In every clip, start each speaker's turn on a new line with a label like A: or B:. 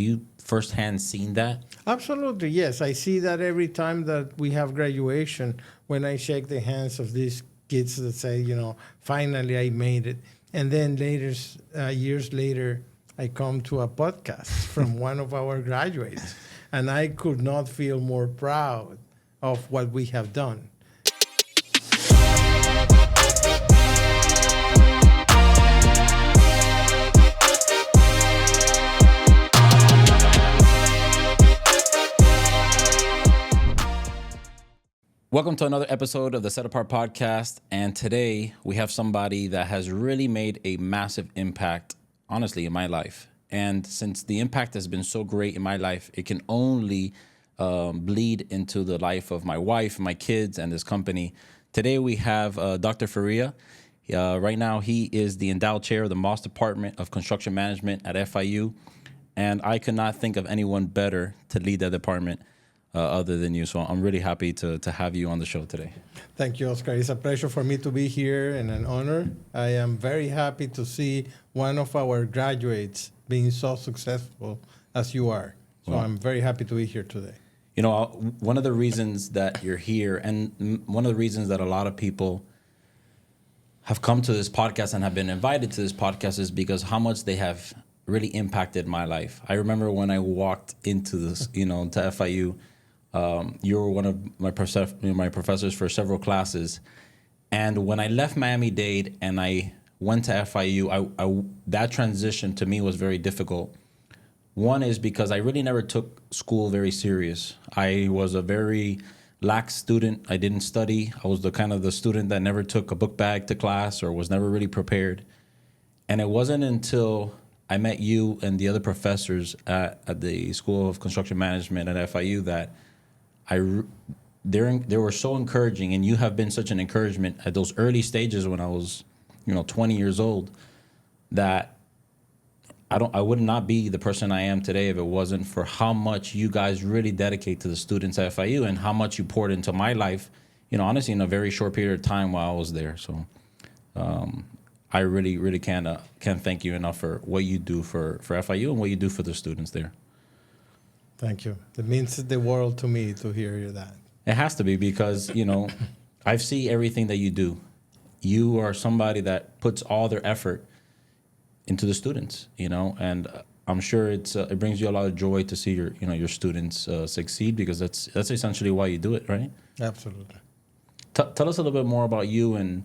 A: Have you firsthand seen that?
B: Absolutely, yes. I see that every time that we have graduation, when I shake the hands of these kids that say, finally I made it. And then later, years later, I come to a podcast from one of our graduates, and I could not feel more proud of what we have done.
A: Welcome to another episode of the Set Apart Podcast. And today we have somebody that has really made a massive impact, honestly, in my life. And since the impact has been so great in my life, it can only bleed into the life of my wife, my kids, and this company. Today we have Dr. Faria. Right now he is the Endowed Chair of the Moss Department of Construction Management at FIU. And I could not think of anyone better to lead that department other than you. So I'm really happy to have you on the show today.
B: Thank you, Oscar. It's a pleasure for me to be here and an honor. I am very happy to see one of our graduates being so successful as you are. So I'm very happy to be here today.
A: You know, one of the reasons that you're here, and one of the reasons that a lot of people have come to this podcast and have been invited to this podcast is because how much they have really impacted my life. I remember when I walked into this, to FIU, you were one of my professors for several classes. And when I left Miami-Dade and I went to FIU, that transition to me was very difficult. One is because I really never took school very serious. I was a very lax student. I didn't study. I was the student that never took a book bag to class or was never really prepared. And it wasn't until I met you and the other professors at the School of Construction Management at FIU that they were so encouraging, and you have been such an encouragement at those early stages when I was, 20 years old, that I would not be the person I am today if it wasn't for how much you guys really dedicate to the students at FIU and how much you poured into my life, honestly, in a very short period of time while I was there. So I really, really can't thank you enough for what you do for FIU and what you do for the students there.
B: Thank you. It means the world to me to hear that.
A: It has to be because, I see everything that you do. You are somebody that puts all their effort into the students, and I'm sure it brings you a lot of joy to see your students succeed, because that's essentially why you do it, right?
B: Absolutely.
A: Tell us a little bit more about you and,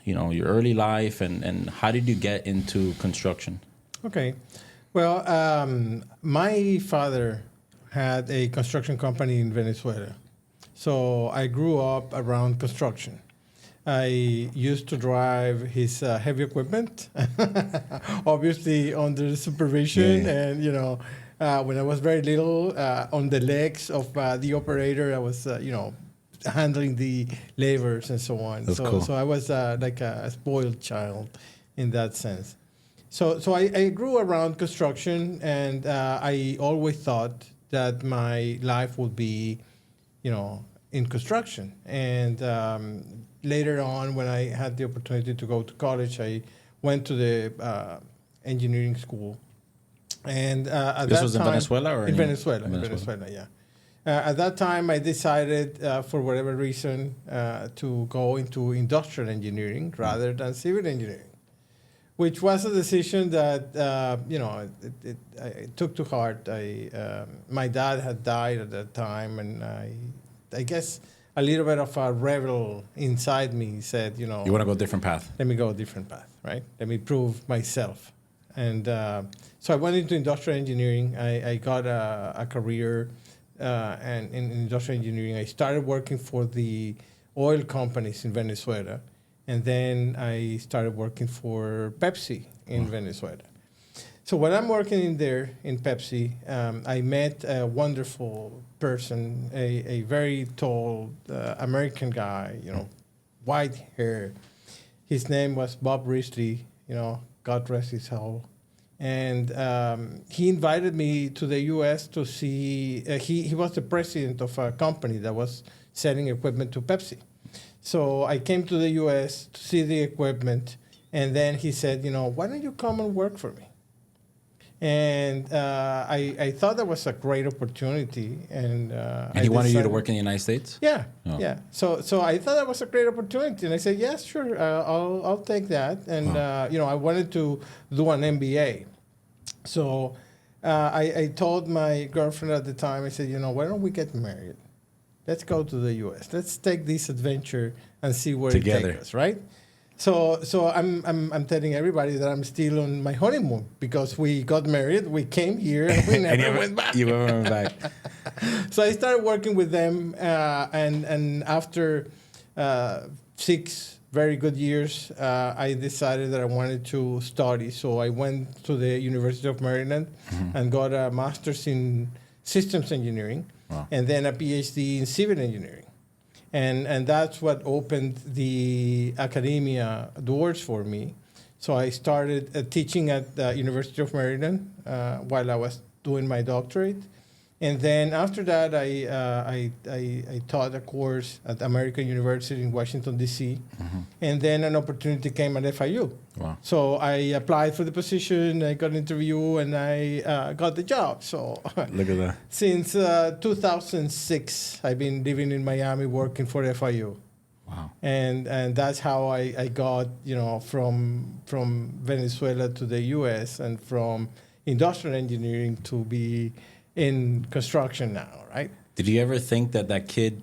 A: your early life and how did you get into construction?
B: Okay. Well, my father had a construction company in Venezuela. So I grew up around construction. I used to drive his heavy equipment, obviously under supervision. Yeah. And, when I was very little, on the legs of the operator, I was, handling the levers and so on.
A: That's cool.
B: So I was like a spoiled child in that sense. So I grew around construction, and I always thought that my life would be, in construction. And later on, when I had the opportunity to go to college, I went to the engineering school. And at
A: this
B: that
A: was
B: time,
A: in Venezuela, or
B: in Venezuela, yeah. At that time, I decided, for whatever reason, to go into industrial engineering rather than civil engineering, which was a decision that, I took to heart. My dad had died at that time, and I guess a little bit of a rebel inside me said, You want
A: to go a different path.
B: Let me go a different path, right? Let me prove myself. And so I went into industrial engineering. I got a career and in industrial engineering. I started working for the oil companies in Venezuela. And then I started working for Pepsi in Venezuela. So when I'm working in there in Pepsi, I met a wonderful person, a very tall American guy, white hair. His name was Bob Risley, God rest his soul. And he invited me to the U.S. to see, he was the president of a company that was selling equipment to Pepsi. So I came to the U.S. to see the equipment, and then he said, why don't you come and work for me? And I thought that was a great opportunity. And
A: he wanted you to work in the United States?
B: Yeah,
A: Oh.
B: yeah. So I thought that was a great opportunity, and I said, yes, sure, I'll take that. And I wanted to do an MBA. So I told my girlfriend at the time, I said, why don't we get married? Let's go to the U.S. Let's take this adventure and see where
A: Together.
B: it takes us, right? So I'm telling everybody that I'm still on my honeymoon because we got married, we came here, and we never went back.
A: You never went back.
B: So I started working with them, and after 6 very good years, I decided that I wanted to study. So I went to the University of Maryland and got a master's in systems engineering, and then a PhD in civil engineering. And that's what opened the academia doors for me. So I started teaching at the University of Maryland while I was doing my doctorate. And then after that, I taught a course at American University in Washington, D.C. And then an opportunity came at FIU.
A: Wow.
B: So I applied for the position, I got an interview, and I got the job. So
A: Look at that.
B: since 2006, I've been living in Miami working for FIU.
A: Wow.
B: And that's how I got, from Venezuela to the U.S. and from industrial engineering to be in construction now, right?
A: Did you ever think that kid,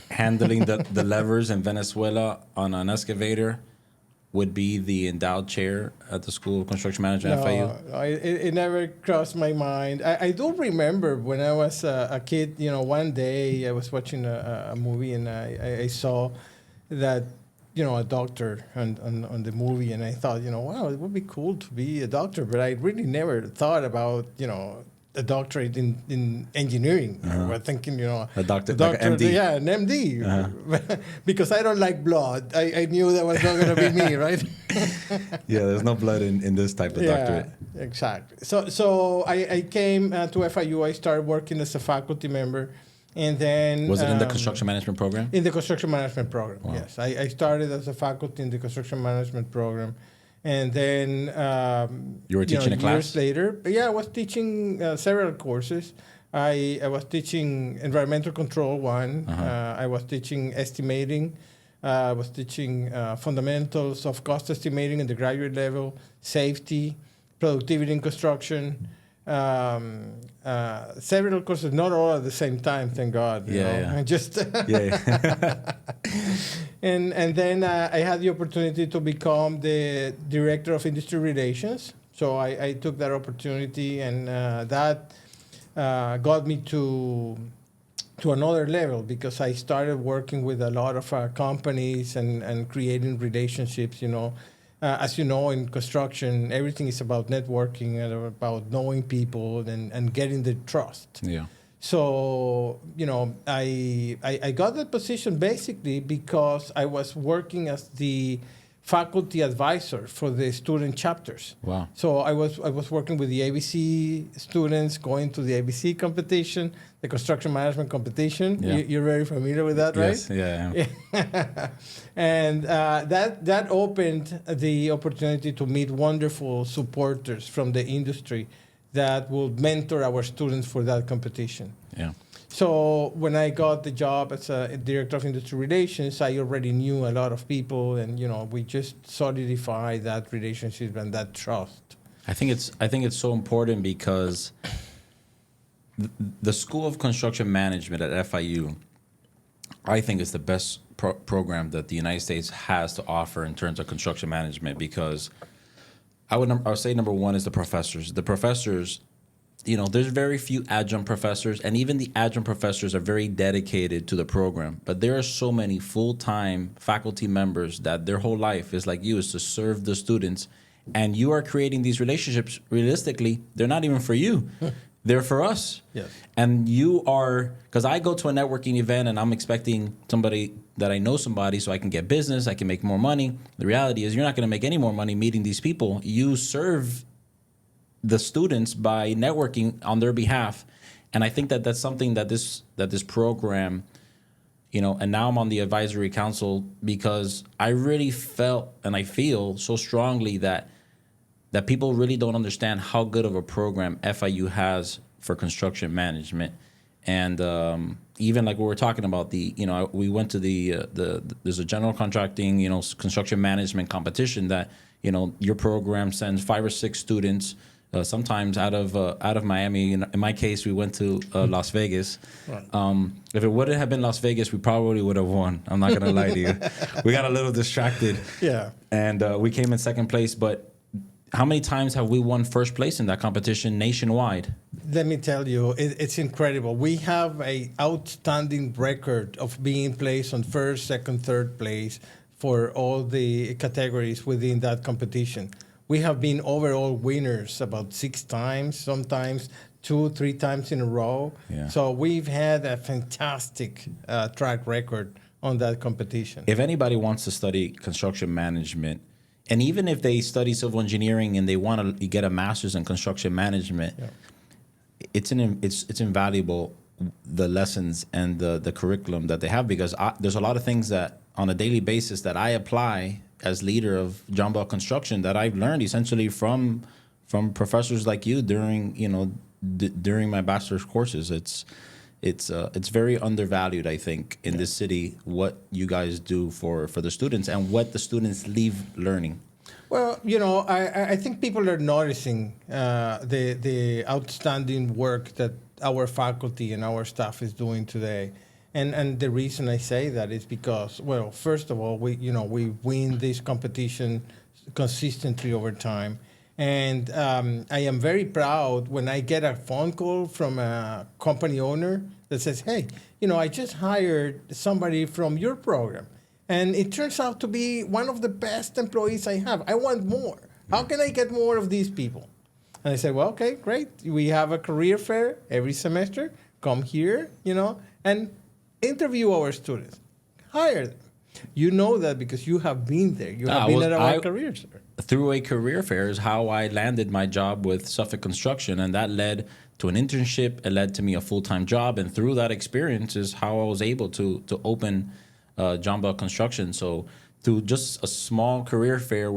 A: handling the levers in Venezuela on an excavator would be the endowed chair at the School of Construction Management at FIU?
B: No, it never crossed my mind. I do remember when I was a kid, one day I was watching a movie and I saw that, a doctor on the movie, and I thought, wow, it would be cool to be a doctor, but I really never thought about, a doctorate in engineering. I was thinking,
A: A doctor,
B: like
A: an MD.
B: Yeah, an MD. Because I don't like blood. I knew that was not going to be me, right?
A: Yeah, there's no blood in this type of doctorate.
B: Exactly. So I came to FIU. I started working as a faculty member. And then...
A: Was it in the construction management program?
B: In the construction management program,
A: Wow.
B: yes. I started as a faculty in the construction management program. And then...
A: You were teaching a class?
B: Years later, I was teaching several courses. I was teaching environmental control 1. I was teaching estimating. I was teaching fundamentals of cost estimating at the graduate level, safety, productivity in construction. Several courses, not all at the same time, thank God.
A: Yeah.
B: Just
A: Yeah.
B: and then I had the opportunity to become the director of industry relations. So I took that opportunity, and that got me to another level because I started working with a lot of companies and creating relationships. As you know, in construction, everything is about networking and about knowing people and getting the trust.
A: Yeah.
B: So, I got that position basically because I was working as the faculty advisor for the student chapters.
A: Wow.
B: So I was working with the ABC students, going to the ABC competition, the construction management competition.
A: Yeah.
B: You're very familiar with that, right?
A: Yes, yeah. I am.
B: And that opened the opportunity to meet wonderful supporters from the industry that will mentor our students for that competition.
A: Yeah.
B: So when I got the job as a director of industry relations, I already knew a lot of people, and we just solidified that relationship and that trust.
A: I think it's so important because the School of Construction Management at FIU, I think, is the best program that the United States has to offer in terms of construction management, because I would say number one is the professors. The professors, there's very few adjunct professors, and even the adjunct professors are very dedicated to the program. But there are so many full-time faculty members that their whole life is like you, is to serve the students. And you are creating these relationships. Realistically, they're not even for you. They're for us.
B: Yes.
A: And you are, because I go to a networking event and I'm expecting somebody that I know somebody so I can get business, I can make more money. The reality is you're not going to make any more money meeting these people. You serve the students by networking on their behalf. And I think that that's something that this program, and now I'm on the advisory council because I really felt and I feel so strongly that that people really don't understand how good of a program FIU has for construction management. And even like we were talking about, we went to there's a general contracting, construction management competition that, your program sends 5 or 6 students, sometimes out of Miami. In my case, we went to Las Vegas. Right. If it wouldn't have been Las Vegas, we probably would have won. I'm not gonna lie to you. We got a little distracted.
B: Yeah.
A: And we came in second place. But how many times have we won first place in that competition nationwide?
B: Let me tell you, it's incredible. We have an outstanding record of being placed on first, second, third place for all the categories within that competition. We have been overall winners about 6 times, sometimes 2, 3 times in a row.
A: Yeah.
B: So we've had a fantastic track record on that competition.
A: If anybody wants to study construction management, and even if they study civil engineering and they want to get a master's in construction management, yeah, it's invaluable, the lessons and the curriculum that they have, because there's a lot of things that on a daily basis that I apply as leader of John Bell Construction that I've learned essentially from professors like you during my bachelor's courses. It's very undervalued, I think, in this city, what you guys do for the students and what the students leave learning.
B: Well, I think people are noticing the outstanding work that our faculty and our staff is doing today. And the reason I say that is because, well, first of all, we win this competition consistently over time. And I am very proud when I get a phone call from a company owner that says, hey, I just hired somebody from your program, and it turns out to be one of the best employees I have. I want more. How can I get more of these people? And I said, well, okay, great. We have a career fair every semester. Come here, and interview our students. Hire them. You know that because you have been there. You have been at our careers fair.
A: Through a career fair is how I landed my job with Suffolk Construction, and that led to an internship. It led to me a full-time job, and through that experience is how I was able to open John Bell Construction. So through just a small career fair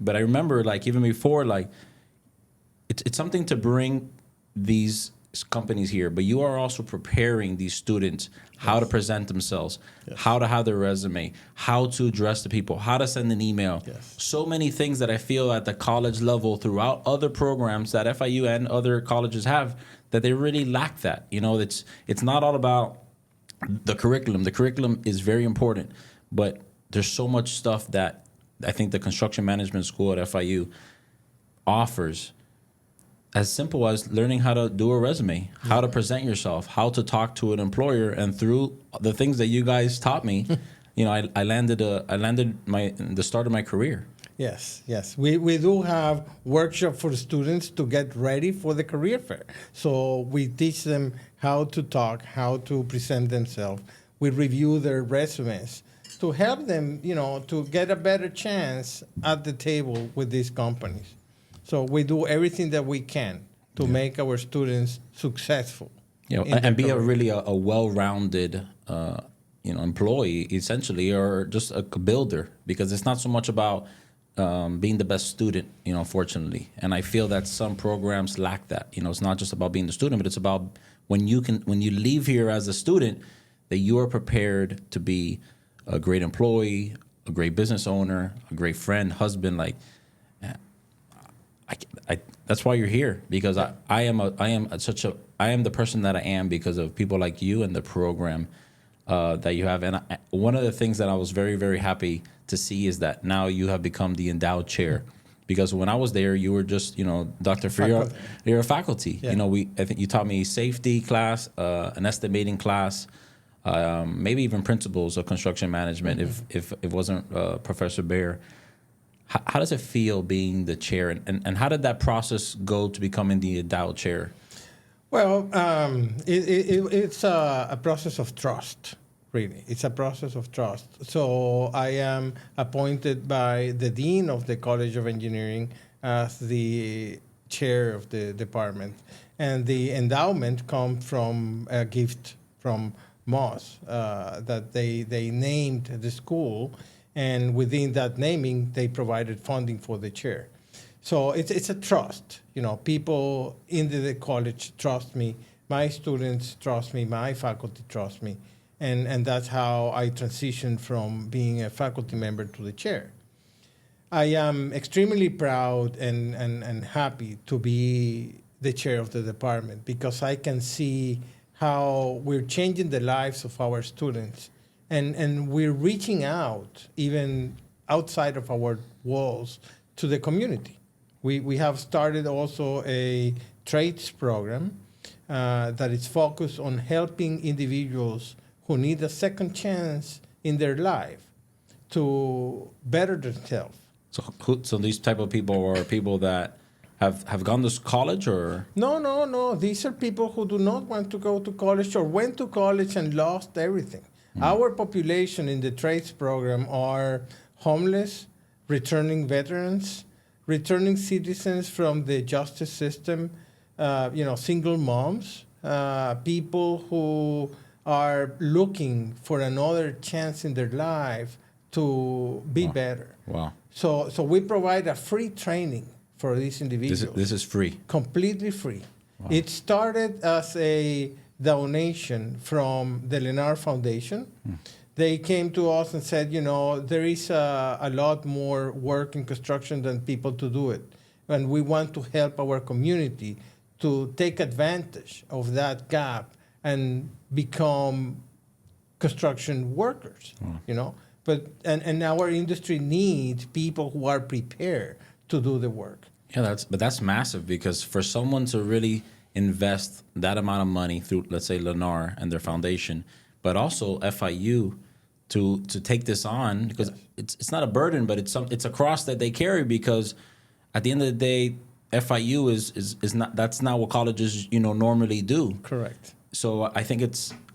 A: but I remember, like, even before, like, it's something to bring these companies here, but you are also preparing these students how to present themselves, how to have their resume, how to address the people, how to send an email. So many things that I feel at the college level throughout other programs that FIU and other colleges have, that they really lack that. It's not all about the curriculum. The curriculum is very important, but there's so much stuff that I think the construction management school at FIU offers, as simple as learning how to do a resume, how to present yourself, how to talk to an employer. And through the things that you guys taught me, I landed the start of my career.
B: Yes. We do have workshop for students to get ready for the career fair. So we teach them how to talk, how to present themselves. We review their resumes to help them, to get a better chance at the table with these companies. So we do everything that we can to make our students successful.
A: And be a well-rounded, employee, essentially, or just a builder, because it's not so much about being the best student, fortunately. And I feel that some programs lack that. It's not just about being the student, but it's about when you leave here as a student, that you are prepared to be a great employee, a great business owner, a great friend, husband. Like, that's why you're here, because I am the person that I am because of people like you and the program that you have. And one of the things that I was very, very happy to see is that now you have become the Endowed Chair, because when I was there, you were just, Dr. Faria, you're a faculty.
B: Yeah.
A: I think you taught me safety class, an estimating class, maybe even principles of construction management, if it wasn't Professor Baer. How does it feel being the chair, and how did that process go to becoming the Endowed Chair?
B: Well, it's a process of trust, really. It's a process of trust. So I am appointed by the Dean of the College of Engineering as the chair of the department. And the endowment comes from a gift from Moss that they named the school. And within that naming, they provided funding for the chair. So it's a trust. People in the college trust me. My students trust me. My faculty trust me. And that's how I transitioned from being a faculty member to the chair. I am extremely proud and happy to be the chair of the department because I can see how we're changing the lives of our students and we're reaching out even outside of our walls to the community. We have started also a trades program that is focused on helping individuals who need a second chance in their life to better themselves.
A: So these type of people are people that have gone to college or?
B: No. These are people who do not want to go to college or went to college and lost everything. Our population in the trades program are homeless, returning veterans, returning citizens from the justice system, single moms, people who are looking for another chance in their life to be better.
A: Wow.
B: So we provide a free training for these individuals.
A: This is free.
B: Completely free.
A: Wow.
B: It started as a donation from the Lennar Foundation. They came to us and said, there is a lot more work in construction than people to do it. And we want to help our community to take advantage of that gap and become construction workers, But and our industry needs people who are prepared to do the work.
A: Yeah, that's massive because for someone to really invest that amount of money through, let's say, Lennar and their foundation, but also FIU to take this on because it's not a burden, but it's a cross that they carry because at the end of the day, FIU is not that's not what colleges normally do.
B: Correct.
A: So I think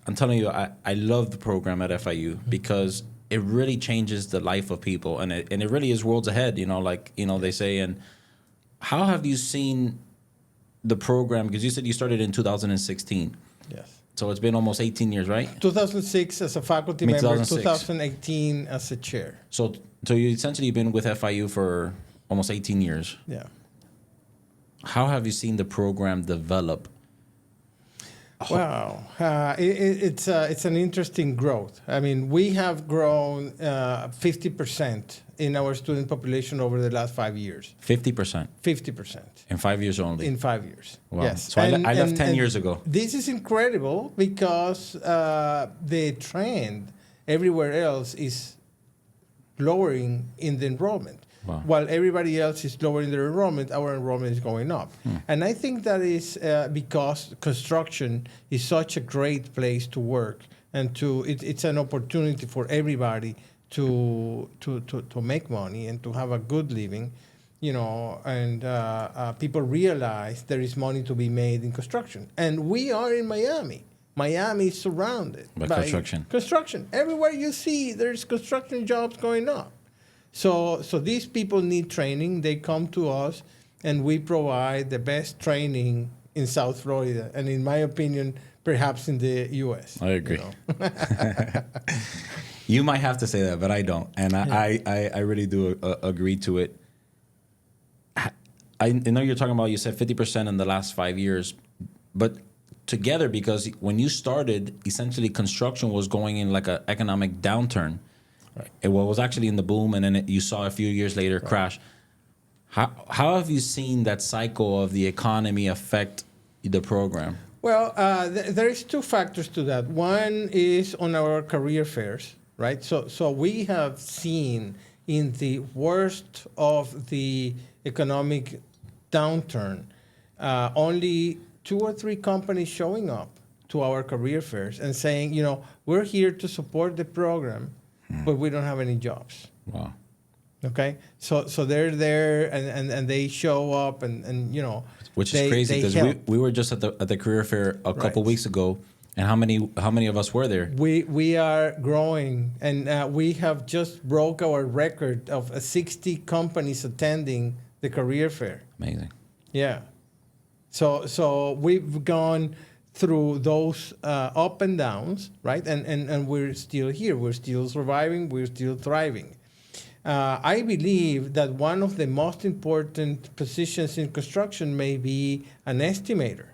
A: I'm telling you, I love the program at FIU because it really changes the life of people and it really is worlds ahead, they say. And how have you seen the program? Because you said you started in 2016.
B: Yes.
A: So it's been almost 18 years, right?
B: 2006 as a faculty member,
A: 2006.
B: 2018 as a chair.
A: So you essentially been with FIU for almost 18 years.
B: Yeah.
A: How have you seen the program develop?
B: Wow, it's an interesting growth. I mean, we have grown 50% in our student population over the last 5 years.
A: 50%?
B: 50%.
A: In 5 years only?
B: In 5 years,
A: Wow.
B: yes.
A: So I left 10 years ago.
B: This is incredible because the trend everywhere else is lowering in the enrollment.
A: Wow.
B: While everybody else is lowering their enrollment, our enrollment is going up. And I think that is because construction is such a great place to work, and it's an opportunity for everybody to make money and to have a good living, and people realize there is money to be made in construction. And we are in Miami. Miami is surrounded
A: by construction.
B: Construction. Everywhere you see, there's construction jobs going up. So these people need training. They come to us, and we provide the best training in South Florida, and in my opinion, perhaps in the U.S.
A: I agree. You might have to say that, but I don't, and I really do agree to it. I know you're talking about. You said 50% in the last 5 years, but together because when you started, essentially construction was going in like an economic downturn. Right. It was actually in the boom, and then you saw a few years later crash. How have you seen that cycle of the economy affect the program?
B: Well, there is two factors to that. One is on our career fairs, right? So we have seen in the worst of the economic downturn, only 2 or 3 companies showing up to our career fairs and saying, we're here to support the program, but we don't have any jobs.
A: Wow.
B: Okay, so they're there and they show up and
A: which is crazy because we were just at the career fair a couple weeks ago, and how many of us were there?
B: We are growing, and we have just broke our record of 60 companies attending the career fair.
A: Amazing.
B: Yeah, so we've gone through those up and downs, right? And we're still here. We're still surviving. We're still thriving. I believe that one of the most important positions in construction may be an estimator,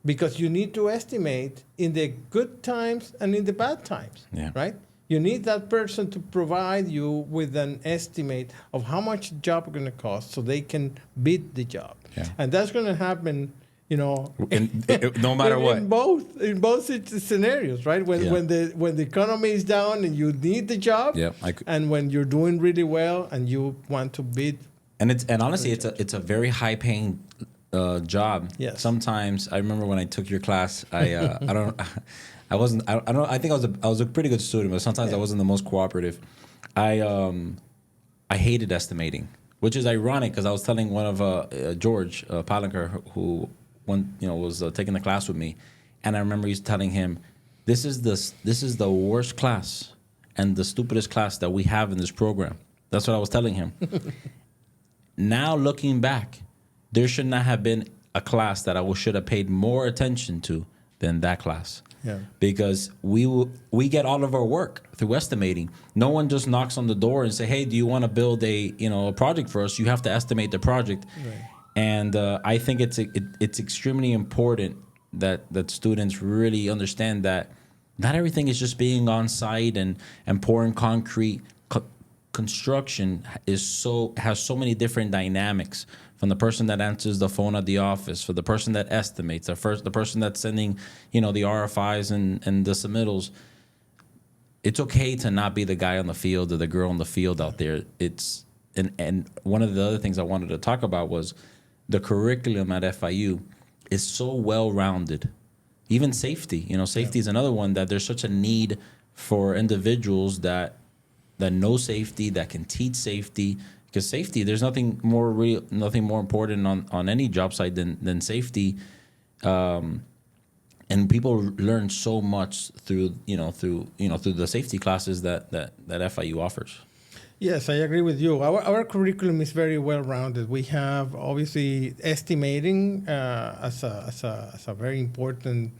B: because you need to estimate in the good times and in the bad times, right? You need that person to provide you with an estimate of how much the job is going to cost so they can bid the job.
A: Yeah.
B: And that's going to happen,
A: no matter what.
B: In both scenarios, right? When the economy is down and you need the job, and when you're doing really well and you want to bid.
A: And honestly, it's a very high paying job.
B: Yes.
A: Sometimes I remember when I took your class, I think I was a pretty good student, but sometimes I wasn't the most cooperative. I hated estimating, which is ironic because I was telling one of George Palanker, who was taking the class with me, and I remember he's telling him, this is the worst class and the stupidest class that we have in this program. That's what I was telling him. Now looking back, there should not have been a class that I should have paid more attention to than that class. Yeah. Because we get all of our work through estimating. No one just knocks on the door and say, "Hey, do you want to build a project for us?" You have to estimate the project. Right. And I think it's extremely important that students really understand that not everything is just being on site and pouring concrete. Construction has so many different dynamics, from the person that answers the phone at the office, for the person that estimates, the person that's sending the RFIs and the submittals. It's okay to not be the guy on the field or the girl on the field out there. And one of the other things I wanted to talk about was the curriculum at FIU is so well-rounded. Even safety, safety is another one, that there's such a need for individuals that know safety, that can teach safety. Because safety, there's nothing more important on any job site than safety. And people learn so much through the safety classes that FIU offers.
B: Yes, I agree with you. Our curriculum is very well rounded. We have obviously estimating as a very important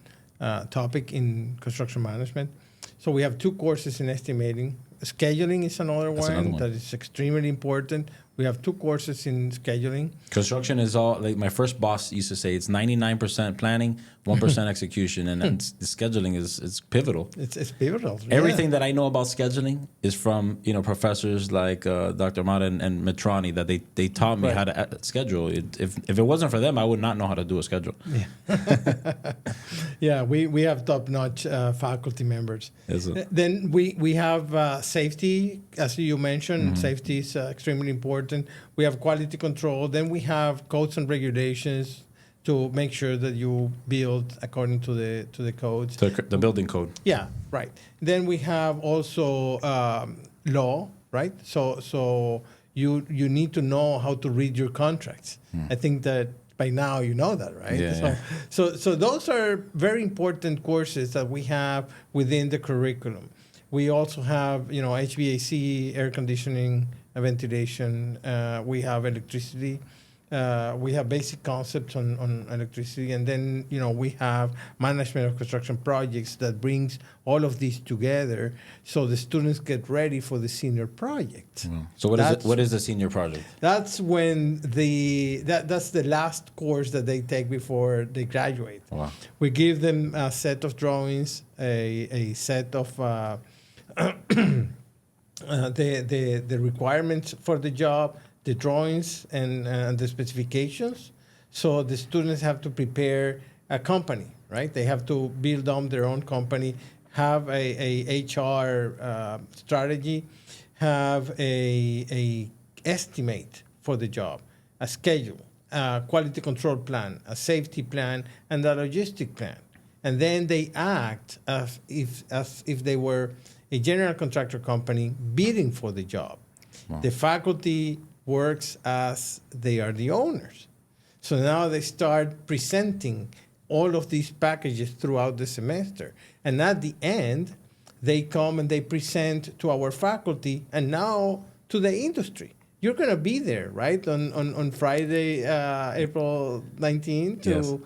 B: topic in construction management. So we have 2 courses in estimating. Scheduling is another one that is extremely important. We have 2 courses in scheduling.
A: Construction is all, like my first boss used to say, it's 99% planning, 1% execution, and the scheduling is pivotal.
B: It's pivotal.
A: Everything that I know about scheduling is from professors like Dr. Amada and Metrani, that they taught me how to schedule. If it wasn't for them, I would not know how to do a schedule.
B: Yeah, we have top-notch faculty members. Then we have safety, as you mentioned. Mm-hmm. Safety is extremely important. We have quality control. Then we have codes and regulations to make sure that you build according to the codes.
A: The building code.
B: Yeah, right. Then we have also law, right? So you need to know how to read your contracts. I think that by now you know that, right?
A: Yeah.
B: So those are very important courses that we have within the curriculum. We also have HVAC, air conditioning, ventilation. We have electricity. We have basic concepts on electricity, and then we have management of construction projects that brings all of these together, so the students get ready for the senior project.
A: Wow. So what is the senior project?
B: That's when that's the last course that they take before they graduate.
A: Wow.
B: We give them a set of drawings, a set of the requirements for the job, the drawings and the specifications. So the students have to prepare a company, right? They have to build on their own company, have a HR strategy, have a estimate for the job, a schedule, a quality control plan, a safety plan, and a logistic plan. And then they act as if they were a general contractor company bidding for the job. Wow. The faculty works as they are the owners. So now they start presenting all of these packages throughout the semester. And at the end, they come and they present to our faculty and now to the industry. You're going to be there, right, on Friday, April 19th to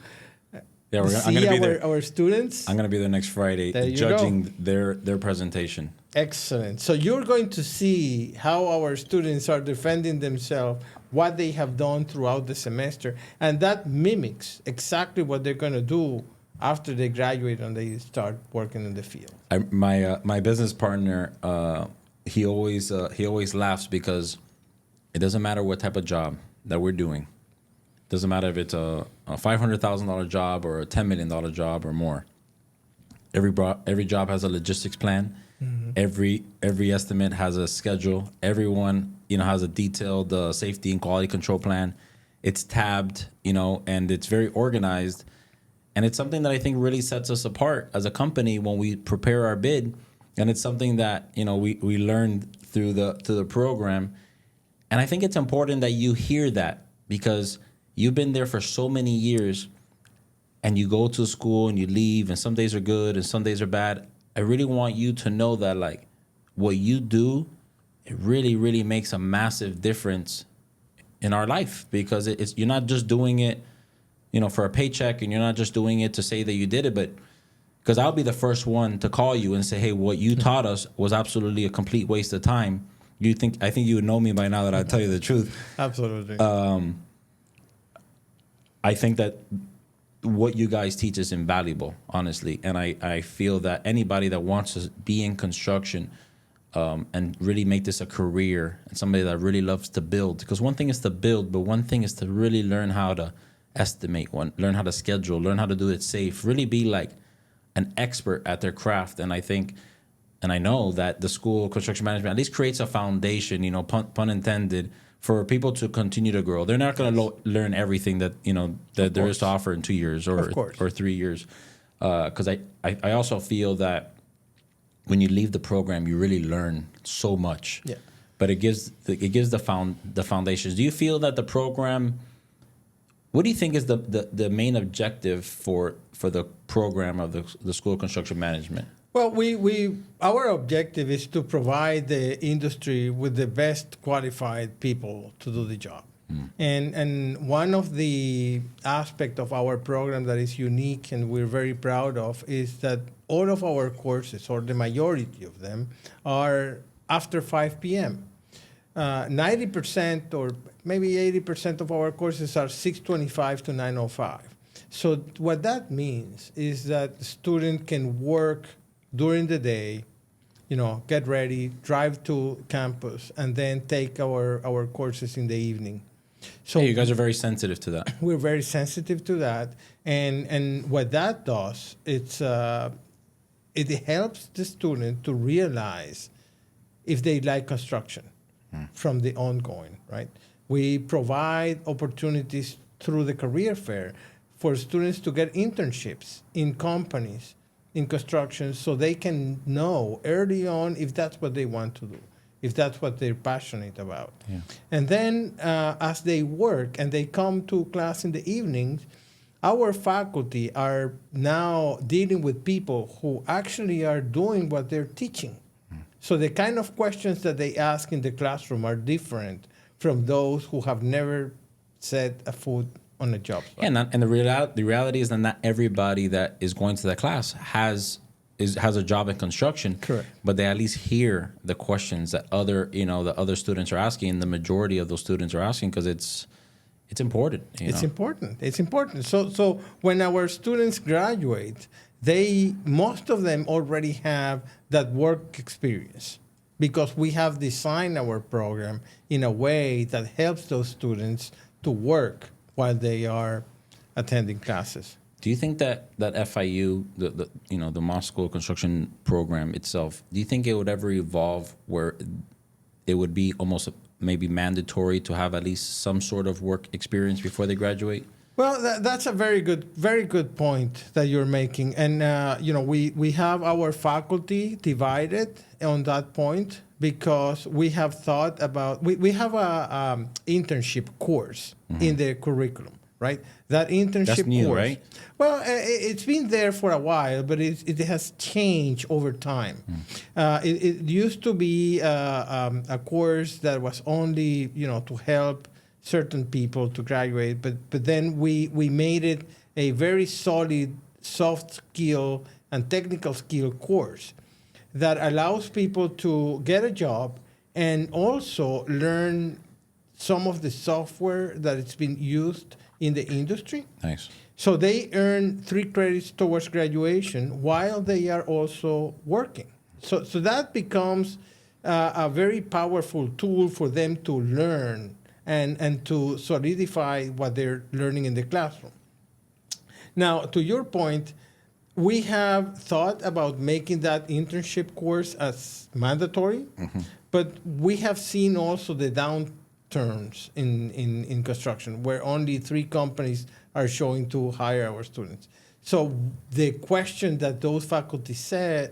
A: I'm gonna be there.
B: Our students.
A: I'm going to be there next Friday judging their presentation.
B: Excellent. So you're going to see how our students are defending themselves, what they have done throughout the semester, and that mimics exactly what they're going to do after they graduate and they start working in the field.
A: My business partner, he always laughs because it doesn't matter what type of job that we're doing. It doesn't matter if it's a $500,000 job or a $10 million job or more. Every job has a logistics plan. Mm-hmm. Every estimate has a schedule. Everyone, has a detailed safety and quality control plan. It's tabbed, and it's very organized. And it's something that I think really sets us apart as a company when we prepare our bid. And it's something that, we learned through the program. And I think it's important that you hear that because you've been there for so many years and you go to school and you leave and some days are good and some days are bad. I really want you to know that like what you do, it really, really makes a massive difference in our life because you're not just doing it, for a paycheck, and you're not just doing it to say that you did it, but because I'll be the first one to call you and say, hey, what you taught us was absolutely a complete waste of time. I think you would know me by now that I tell you the truth.
B: Absolutely.
A: I think that what you guys teach is invaluable, honestly. And I feel that anybody that wants to be in construction and really make this a career and somebody that really loves to build, because one thing is to build, but one thing is to really learn how to estimate, learn how to schedule, learn how to do it safe, really be like an expert at their craft. And I think, and I know that the School of Construction Management at least creates a foundation, pun intended, for people to continue to grow. They're not going to learn everything that that there is to offer in 2 years or 3 years, because I also feel that when you leave the program, you really learn so much.
B: Yeah.
A: But it gives the foundations. Do you feel that the program? What do you think is the main objective for the program of the School of Construction Management?
B: Well, our objective is to provide the industry with the best qualified people to do the job. Mm. And one of the aspects of our program that is unique and we're very proud of is that all of our courses, or the majority of them, are after 5 p.m. 90% or maybe 80% of our courses are 6:25 to 9:05. So what that means is that the student can work during the day, get ready, drive to campus, and then take our courses in the evening. So
A: you guys are very sensitive to that.
B: We're very sensitive to that. And what that does, it helps the student to realize if they like construction from the ongoing, right? We provide opportunities through the career fair for students to get internships in companies in construction so they can know early on if that's what they want to do, if that's what they're passionate about. Yeah. And then as they work and they come to class in the evenings, our faculty are now dealing with people who actually are doing what they're teaching. So the kind of questions that they ask in the classroom are different from those who have never set a foot on a job site.
A: Yeah, and the reality is that not everybody that is going to that class has a job in construction.
B: Correct.
A: But they at least hear the questions that the other students are asking, and the majority of those students are asking because it's important.
B: It's important. It's important. So when our students graduate, most of them already have that work experience because we have designed our program in a way that helps those students to work while they are attending classes.
A: Do you think that FIU, the Moss School of Construction program itself, do you think it would ever evolve where it would be almost maybe mandatory to have at least some sort of work experience before they graduate?
B: Well, that's a very good point that you're making, and we have our faculty divided on that point because we have thought about we have a internship course in the curriculum, right? That internship
A: that's new,
B: course,
A: right?
B: Well, it's been there for a while, but it has changed over time. It used to be a course that was only to help certain people to graduate, but then we made it a very solid soft skill and technical skill course. that allows people to get a job and also learn some of the software that it's been used in the industry.
A: Nice.
B: So they earn 3 credits towards graduation while they are also working. So that becomes a very powerful tool for them to learn and to solidify what they're learning in the classroom. Now, to your point, we have thought about making that internship course as mandatory, but we have seen also the downturns in construction where only 3 companies are showing to hire our students. So the question that those faculty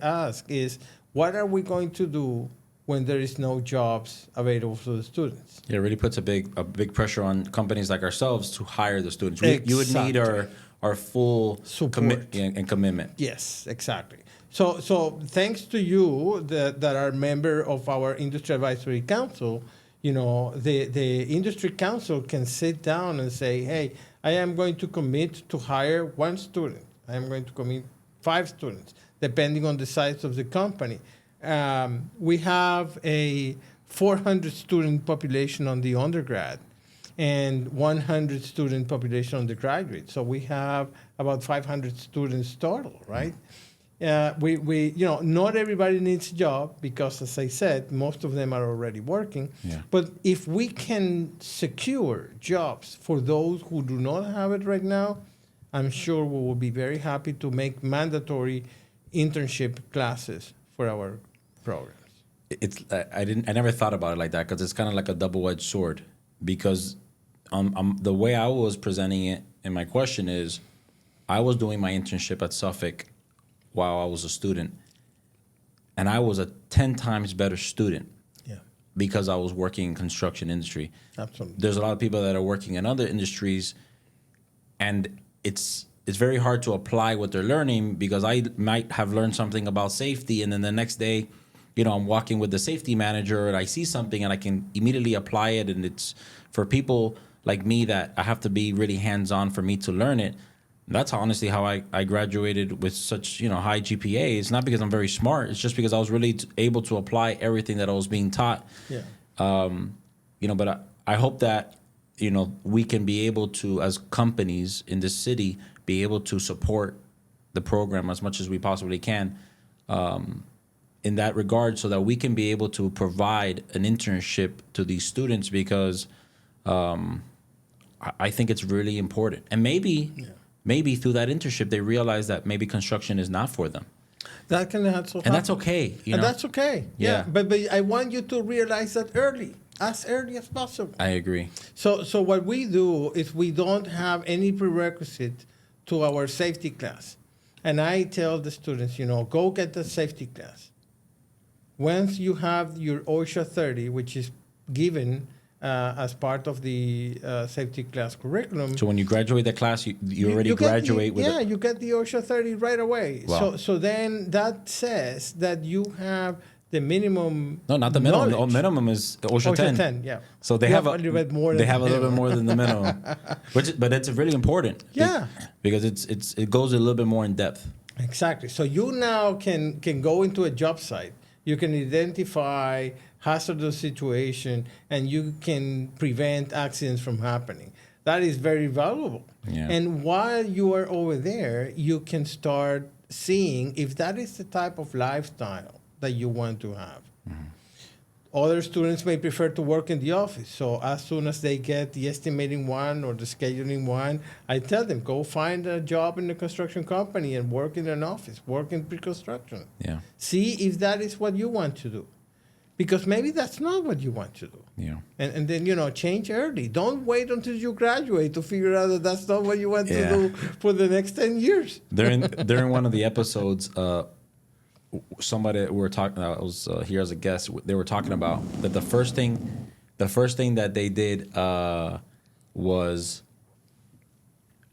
B: ask is, what are we going to do when there is no jobs available for the students?
A: Yeah, it really puts a big pressure on companies like ourselves to hire the students. You would need our full
B: support
A: and commitment.
B: Yes, exactly. So thanks to you that are member of our Industry Advisory Council, the Industry Council can sit down and say, hey, I am going to commit to hire 1 student. I am going to commit 5 students, depending on the size of the company. We have a 400 student population on the undergrad and 100 student population on the graduate. So we have about 500 students total, right? Not everybody needs a job because, as I said, most of them are already working.
A: Yeah.
B: But if we can secure jobs for those who do not have it right now, I'm sure we will be very happy to make mandatory internship classes for our programs.
A: I never thought about it like that because it's kind of like a double-edged sword. Because the way I was presenting it in my question is, I was doing my internship at Suffolk while I was a student, and I was a 10 times better student.
B: Yeah,
A: because I was working in construction industry.
B: absolutely.
A: There's a lot of people that are working in other industries, and it's very hard to apply what they're learning because I might have learned something about safety, and then the next day, I'm walking with the safety manager and I see something and I can immediately apply it. And it's for people like me that I have to be really hands-on for me to learn it. That's honestly how I graduated with such high GPA. It's not because I'm very smart. It's just because I was really able to apply everything that I was being taught.
B: Yeah.
A: But I hope that we can be able to, as companies in this city, be able to support the program as much as we possibly can in that regard, so that we can be able to provide an internship to these students, because I think it's really important. And maybe through that internship, they realize that maybe construction is not for them.
B: That can also happen.
A: And that's okay.
B: And that's okay.
A: Yeah.
B: But I want you to realize that as early as possible.
A: I agree.
B: So what we do is we don't have any prerequisite to our safety class. And I tell the students, go get the safety class. Once you have your OSHA 30, which is given as part of the safety class curriculum.
A: So when you graduate that class, you already graduate with it?
B: You get the OSHA 30 right away.
A: Wow.
B: So then that says that you have the minimum.
A: No, not the minimum. The minimum is OSHA 10.
B: 10, yeah.
A: So they have a little bit more. They have a little bit more than the minimum, but it's really important.
B: Yeah.
A: Because it goes a little bit more in depth.
B: Exactly. So you now can go into a job site. You can identify hazardous situation, and you can prevent accidents from happening. That is very valuable.
A: Yeah.
B: And while you are over there, you can start seeing if that is the type of lifestyle that you want to have. Mm-hmm. Other students may prefer to work in the office. So as soon as they get the estimating one or the scheduling one, I tell them, go find a job in a construction company and work in an office, work in pre-construction.
A: Yeah.
B: See if that is what you want to do. Because maybe that's not what you want to do.
A: Yeah.
B: And then, change early. Don't wait until you graduate to figure out that that's not what you want to do for the next 10 years.
A: During one of the episodes, somebody we were talking. I was here as a guest. They were talking about that the first thing that they did was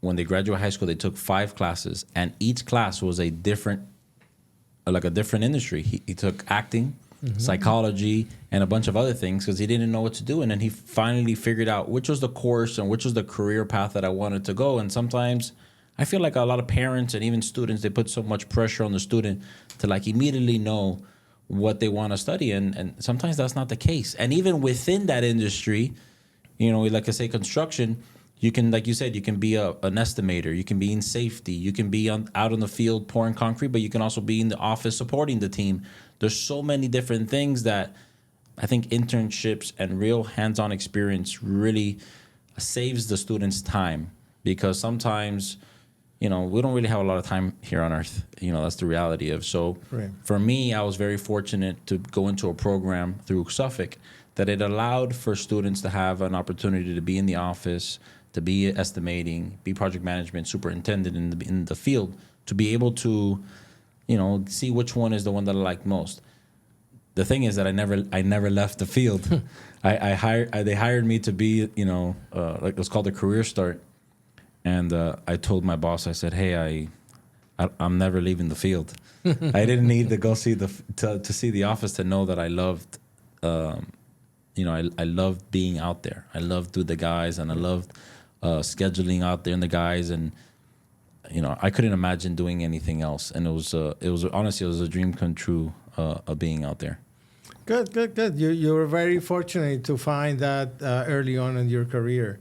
A: when they graduated high school, they took 5 classes, and each class was a different industry. He took acting, mm-hmm. psychology, and a bunch of other things because he didn't know what to do, and then he finally figured out which was the course and which was the career path that I wanted to go. And sometimes I feel like a lot of parents and even students, they put so much pressure on the student to immediately know what they want to study, and sometimes that's not the case. And even within that industry, like I say, construction, you can, like you said, you can be an estimator, you can be in safety, you can be out in the field pouring concrete, but you can also be in the office supporting the team. There's so many different things that I think internships and real hands-on experience really saves the students time, because sometimes, we don't really have a lot of time here on earth. That's the reality of. So
B: Right.
A: For me, I was very fortunate to go into a program through Suffolk that it allowed for students to have an opportunity to be in the office, to be estimating, be project management, superintendent in the field, to be able to, see which one is the one that I like most. The thing is that I never left the field. They hired me to be, like it's called a career start. And I told my boss, I said, hey, I'm never leaving the field. I didn't need to go see to see the office to know that I loved, I loved being out there. I loved with the guys, and I loved scheduling out there and the guys, and I couldn't imagine doing anything else. And it was honestly, it was a dream come true of being out there.
B: Good. You were very fortunate to find that early on in your career.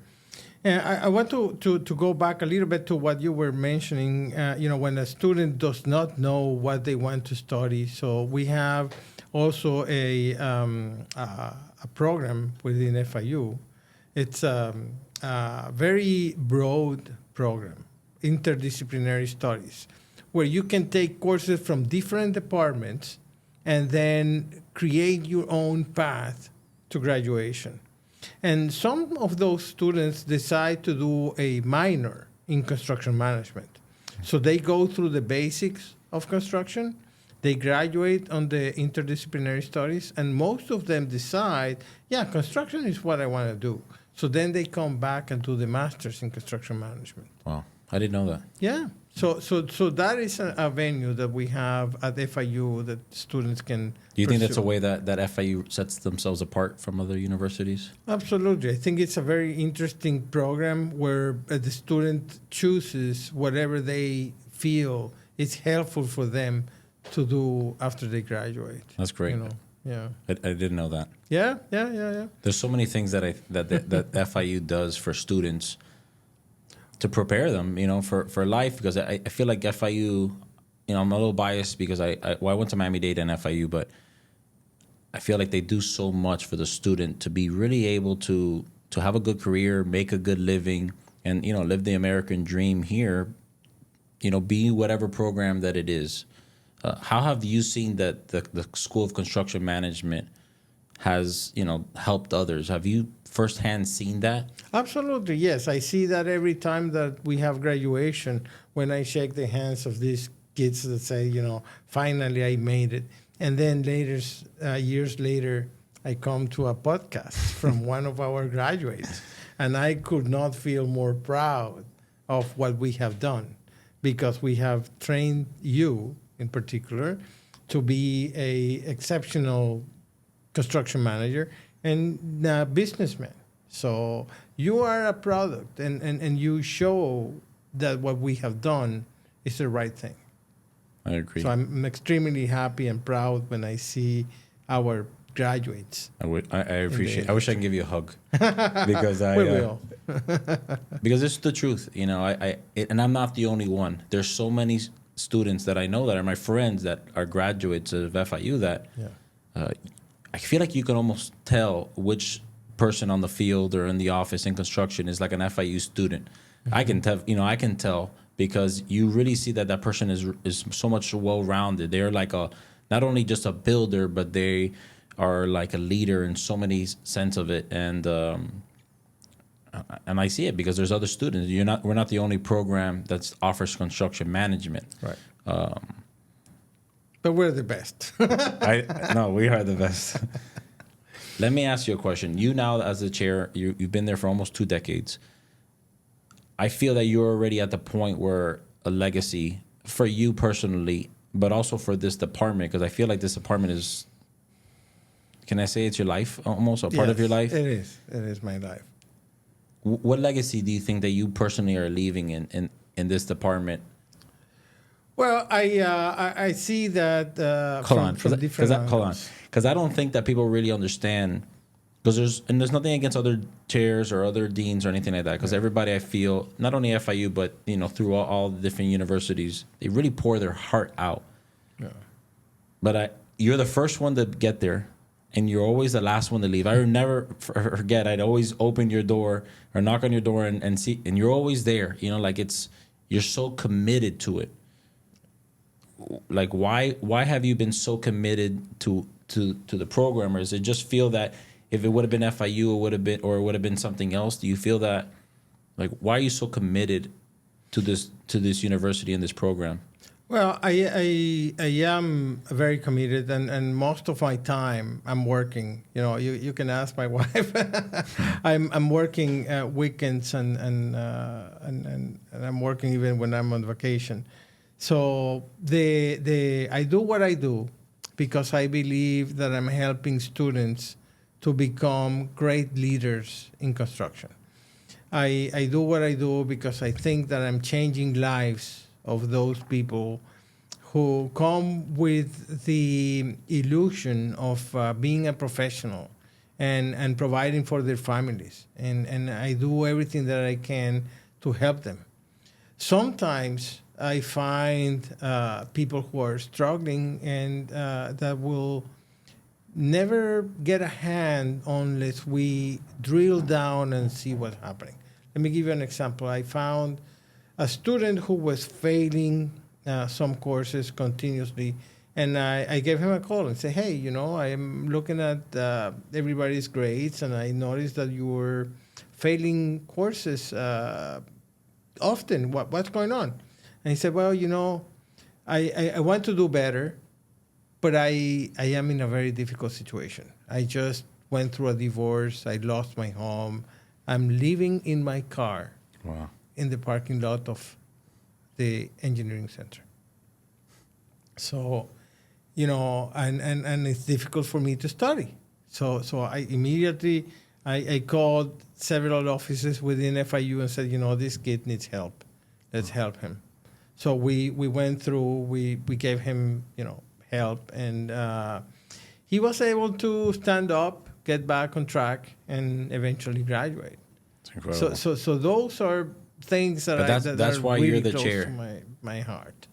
B: And I want to go back a little bit to what you were mentioning, when a student does not know what they want to study. So we have also a program within FIU. It's a very broad program, interdisciplinary studies, where you can take courses from different departments and then create your own path to graduation. And some of those students decide to do a minor in construction management. So they go through the basics of construction, they graduate on the interdisciplinary studies, and most of them decide, construction is what I want to do. So then they come back and do the master's in construction management.
A: Wow, I didn't know that.
B: Yeah. So that is a venue that we have at FIU that students can
A: Do you think that's a
B: pursue.
A: way that FIU sets themselves apart from other universities?
B: Absolutely. I think it's a very interesting program where the student chooses whatever they feel is helpful for them to do after they graduate.
A: That's great.
B: Yeah.
A: I didn't know that.
B: Yeah.
A: There's so many things that that FIU does for students to prepare them, for life, because I feel like FIU, I'm a little biased because I went to Miami-Dade and FIU, but I feel like they do so much for the student to be really able to have a good career, make a good living, and, live the American dream here, be whatever program that it is. How have you seen that the School of Construction Management has, helped others? Have you firsthand seen that?
B: Absolutely, yes. I see that every time that we have graduation, when I shake the hands of these kids that say, finally I made it. And then later, years later, I come to a podcast from one of our graduates. And I could not feel more proud of what we have done, because we have trained you, in particular, to be a exceptional construction manager and a businessman. So you are a product, and you show that what we have done is the right thing.
A: I agree.
B: So I'm extremely happy and proud when I see our graduates.
A: I appreciate. I wish I can give you a hug because
B: We will.
A: because it's the truth, and I'm not the only one. There's so many students that I know that are my friends that are graduates of FIU that I feel like you can almost tell which person on the field or in the office in construction is like an FIU student. Mm-hmm. I can tell because you really see that person is so much well-rounded. They're like not only just a builder, but they are like a leader in so many sense of it. And I see it because there's other students. We're not the only program that offers construction management.
B: Right. But we're the best.
A: No, we are the best. Let me ask you a question. You now, as the chair, you've been there for almost 2 decades. I feel that you're already at the point where a legacy for you personally, but also for this department, because I feel like this department is, can I say it's your life, almost a part of your life?
B: It is. It is my life.
A: What legacy do you think that you personally are leaving in this department?
B: Well, I see that
A: Hold on,
B: from different angles.
A: because I don't think that people really understand. Because there's nothing against other chairs or other deans or anything like that. Because everybody, I feel, not only FIU but through all the different universities, they really pour their heart out.
B: Yeah.
A: But you're the first one to get there, and you're always the last one to leave. I never forget. I'd always open your door or knock on your door and see, and you're always there. Like you're so committed to it. Like why have you been so committed to the program? Or does it just feel that if it would have been FIU, it would have been something else? Do you feel that, like, why are you so committed to this university and this program?
B: Well, I am very committed, and most of my time I'm working. You can ask my wife. I'm working weekends and I'm working even when I'm on vacation. So I do what I do because I believe that I'm helping students to become great leaders in construction. I do what I do because I think that I'm changing lives of those people who come with the illusion of being a professional and providing for their families. And I do everything that I can to help them. Sometimes I find people who are struggling and that will never get a hand unless we drill down and see what's happening. Let me give you an example. I found a student who was failing some courses continuously, and I gave him a call and said, hey, I am looking at everybody's grades, and I noticed that you were failing courses often. What's going on? And he said, well, I want to do better, but I am in a very difficult situation. I just went through a divorce. I lost my home. I'm living in my car.
A: Wow. In
B: the parking lot of the engineering center. So, and it's difficult for me to study. So I immediately, I called several offices within FIU and said, this kid needs help. Let's help him. So we went through, we gave him, help, and he was able to stand up, get back on track, and eventually graduate.
A: It's incredible.
B: So those are things that
A: that's why
B: really
A: you're the
B: close
A: chair.
B: To my heart.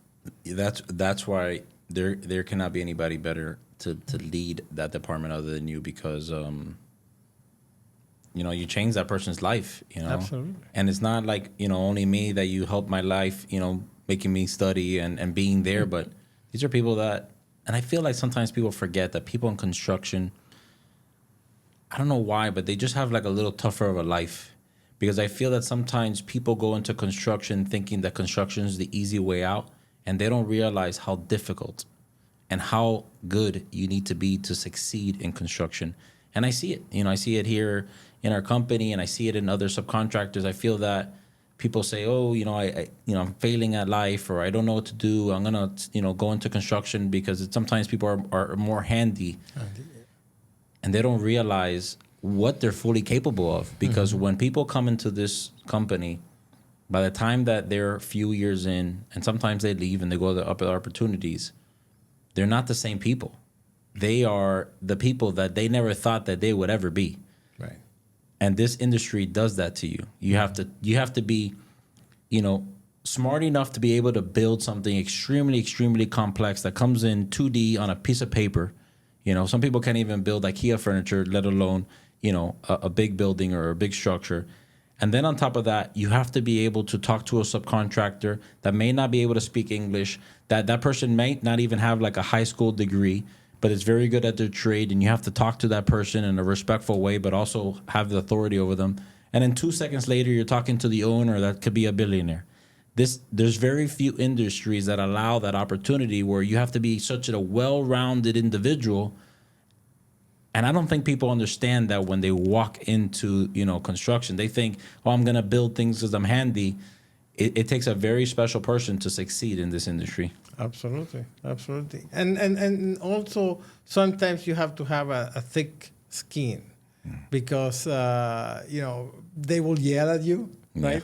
A: That's why there cannot be anybody better to lead that department other than you, because you change that person's life.
B: Absolutely.
A: And it's not like only me that you helped my life. Making me study and being there, but these are people that, and I feel like sometimes people forget that people in construction, I don't know why, but they just have like a little tougher of a life. Because I feel that sometimes people go into construction thinking that construction is the easy way out, and they don't realize how difficult and how good you need to be to succeed in construction. And I see it. I see it here in our company, and I see it in other subcontractors. I feel that people say, oh, I'm failing at life, or I don't know what to do. I'm going to, go into construction, because sometimes people are more handy. And they don't realize what they're fully capable of. Because when people come into this company, by the time that they're a few years in, and sometimes they leave and they go to other opportunities, they're not the same people. They are the people that they never thought that they would ever be.
B: Right.
A: And this industry does that to you. You have to be, smart enough to be able to build something extremely, extremely complex that comes in 2D on a piece of paper. Some people can't even build IKEA furniture, let alone, a big building or a big structure. And then on top of that, you have to be able to talk to a subcontractor that may not be able to speak English, that person might not even have like a high school degree, but is very good at their trade, and you have to talk to that person in a respectful way, but also have the authority over them. And then 2 seconds later, you're talking to the owner that could be a billionaire. There's very few industries that allow that opportunity, where you have to be such a well-rounded individual. And I don't think people understand that when they walk into, construction. They think, oh, I'm going to build things because I'm handy. It takes a very special person to succeed in this industry.
B: Absolutely. And also, sometimes you have to have a thick skin, because, they will yell at you. right?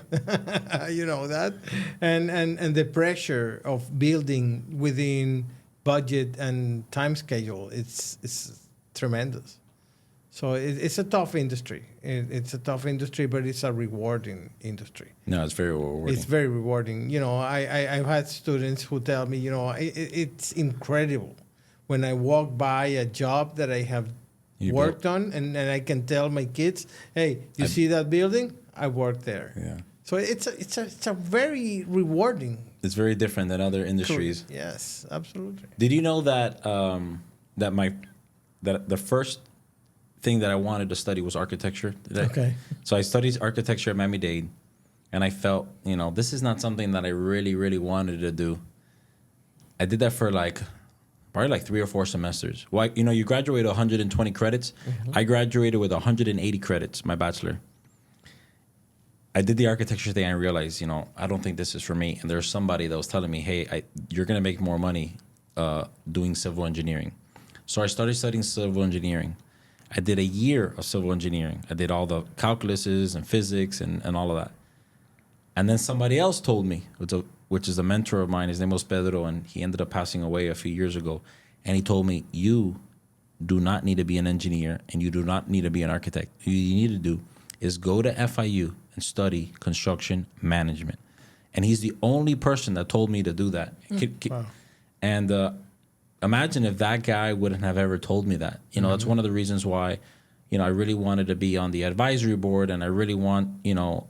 B: You know that, and the pressure of building within budget and time schedule, it's tremendous. So it's a tough industry. It's a tough industry, but it's a rewarding industry.
A: No, it's very rewarding.
B: It's very rewarding. You know, I've had students who tell me, you know, it's incredible when I walk by a job that I have worked on, and I can tell my kids, hey, you see that building? I worked there.
A: Yeah.
B: So it's a very rewarding.
A: It's very different than other industries.
B: Yes, absolutely.
A: Did you know that that the first thing that I wanted to study was architecture?
B: Okay.
A: So I studied architecture at Miami-Dade, and I felt, you know, this is not something that I really, really wanted to do. I did that for probably like 3 or 4 semesters. Well, you know, you graduate 120 credits. Mm-hmm. I graduated with 180 credits, my bachelor. I did the architecture thing. I realized, you know, I don't think this is for me. And there's somebody that was telling me, hey, you're going to make more money doing civil engineering. So I started studying civil engineering. I did a year of civil engineering. I did all the calculuses and physics and all of that. And then somebody else told me, which is a mentor of mine, his name was Pedro, and he ended up passing away a few years ago. And he told me, you do not need to be an engineer, and you do not need to be an architect. What you need to do is go to FIU and study construction management. And he's the only person that told me to do that. Wow. And imagine if that guy wouldn't have ever told me that. You know, that's one of the reasons why, you know, I really wanted to be on the advisory board, and I really want, you know,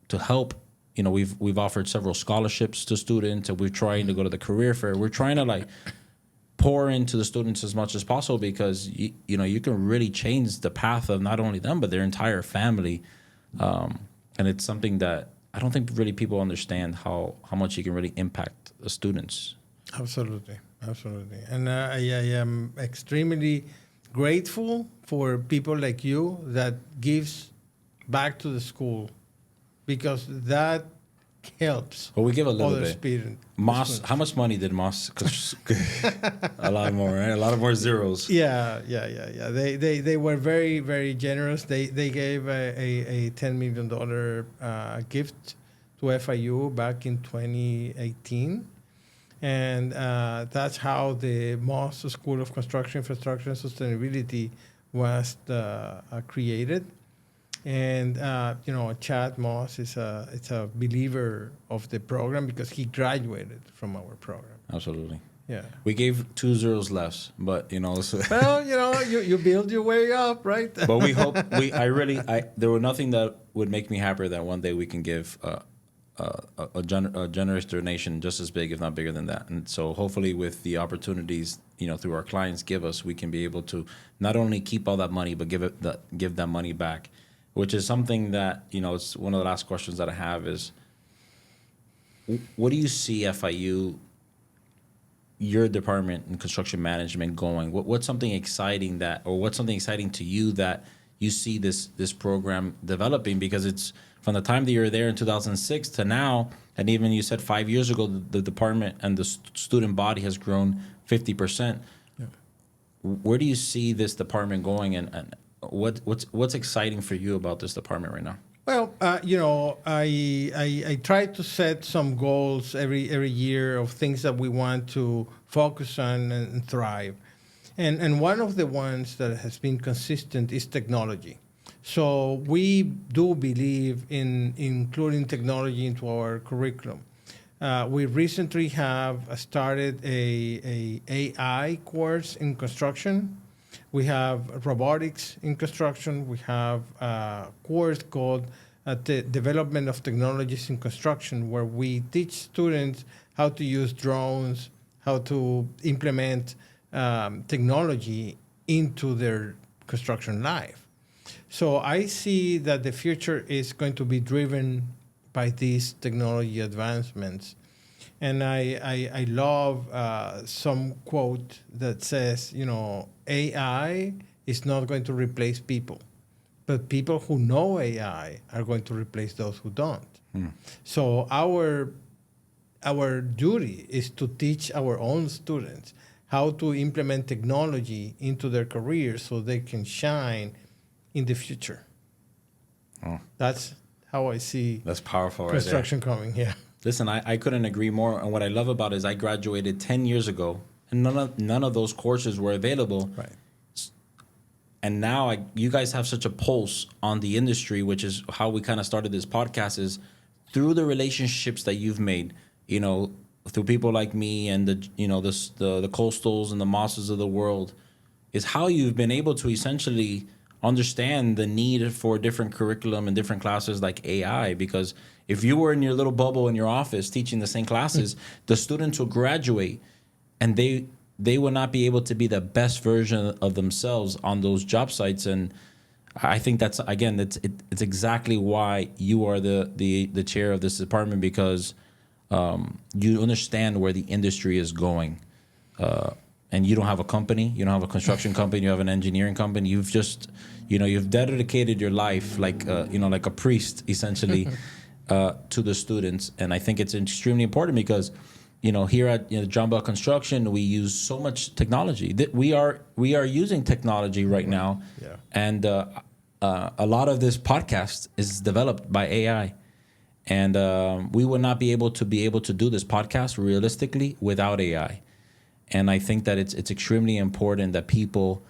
A: to help. You know, we've offered several scholarships to students, and we're trying to go to the career fair. We're trying to pour into the students as much as possible, because you know, you can really change the path of not only them but their entire family. And it's something that I don't think really people understand how much you can really impact the students.
B: Absolutely. And I am extremely grateful for people like you that gives back to the school, because that helps.
A: Well, we give a little
B: other
A: bit. Moss, how much money did Moss? A lot more, right? A lot of more zeros.
B: Yeah. They were very, very generous. They gave a $10 million gift to FIU back in 2018. And that's how the Moss School of Construction, Infrastructure, and Sustainability was created. And you know, Chad Moss is a believer of the program, because he graduated from our program.
A: Absolutely.
B: Yeah.
A: We gave 2 zeros less, but you know.
B: Well, you know, you build your way up, right?
A: But we hope there were nothing that would make me happier than one day we can give a generous donation just as big, if not bigger than that. And so hopefully with the opportunities, you know, through our clients give us, we can be able to not only keep all that money, but give that money back, which is something that, you know, it's one of the last questions that I have is, what do you see FIU, your department in construction management, going? What's something exciting to you that you see this program developing? Because it's from the time that you were there in 2006 to now, and even you said 5 years ago, the department and the student body has grown 50%. Yeah. Where do you see this department going, and what's exciting for you about this department right now?
B: Well, you know, I try to set some goals every year of things that we want to focus on and thrive. And one of the ones that has been consistent is technology. So we do believe in including technology into our curriculum. We recently have started a AI course in construction. We have robotics in construction. We have a course called the Development of Technologies in Construction, where we teach students how to use drones, how to implement technology into their construction life. So I see that the future is going to be driven by these technology advancements. And I love some quote that says, you know, AI is not going to replace people, but people who know AI are going to replace those who don't. So our duty is to teach our own students how to implement technology into their careers so they can shine in the future. Oh. That's how I see
A: That's powerful right there.
B: construction coming. Yeah.
A: Listen, I couldn't agree more. And what I love about it is I graduated 10 years ago, and none of those courses were available.
B: Right.
A: And now you guys have such a pulse on the industry, which is how we kind of started this podcast, is through the relationships that you've made, you know, through people like me and the Coastals and the Mosses of the world, is how you've been able to essentially understand the need for different curriculum and different classes like AI. Because if you were in your little bubble in your office teaching the same classes, the students will graduate and they will not be able to be the best version of themselves on those job sites. And I think that's, again, it's exactly why you are the chair of this department, because you understand where the industry is going. And you don't have a company, you don't have a construction company, you have an engineering company. You've just, you've dedicated your life like a priest, essentially, to the students. And I think it's extremely important because, here at John Bell Construction, we use so much technology. We are using technology right now,
B: Yeah.
A: and a lot of this podcast is developed by AI, and we would not be able to do this podcast realistically without AI. And I think that it's extremely important that people,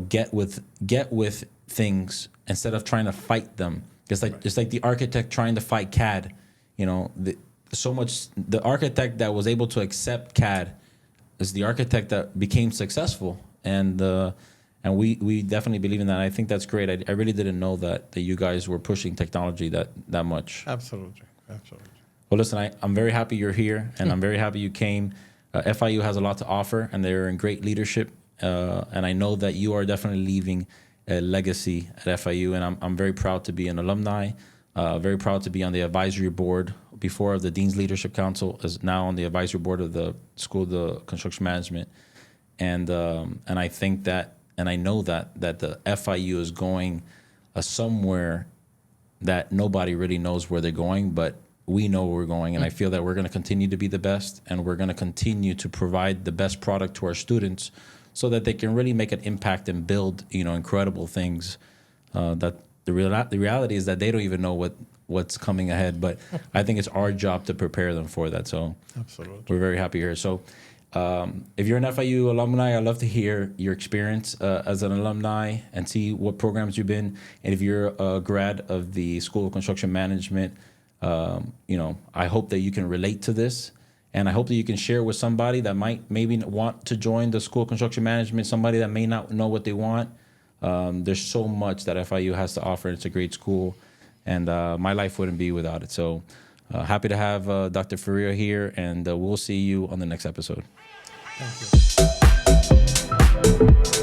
A: get with things instead of trying to fight them. It's like the architect trying to fight CAD. The architect that was able to accept CAD is the architect that became successful. And we definitely believe in that. I think that's great. I really didn't know that you guys were pushing technology that much.
B: Absolutely.
A: Well, listen, I'm very happy you're here, and I'm very happy you came. FIU has a lot to offer, and they're in great leadership. And I know that you are definitely leaving a legacy at FIU, and I'm very proud to be an alumni, very proud to be on the advisory board before of the Dean's Leadership Council, is now on the advisory board of the School of Construction Management. And I think that, and I know that the FIU is going somewhere that nobody really knows where they're going, but we know where we're going, and I feel that we're going to continue to be the best, and we're going to continue to provide the best product to our students so that they can really make an impact and build, incredible things. That the reality is that they don't even know what's coming ahead, but I think it's our job to prepare them for that. So
B: Absolutely.
A: We're very happy here. So if you're an FIU alumni, I'd love to hear your experience as an alumni and see what programs you've been. And if you're a grad of the School of Construction Management, I hope that you can relate to this, and I hope that you can share with somebody that might maybe want to join the School of Construction Management, somebody that may not know what they want. There's so much that FIU has to offer. It's a great school, and my life wouldn't be without it. So happy to have Dr. Faria here, and we'll see you on the next episode.
B: Thank you.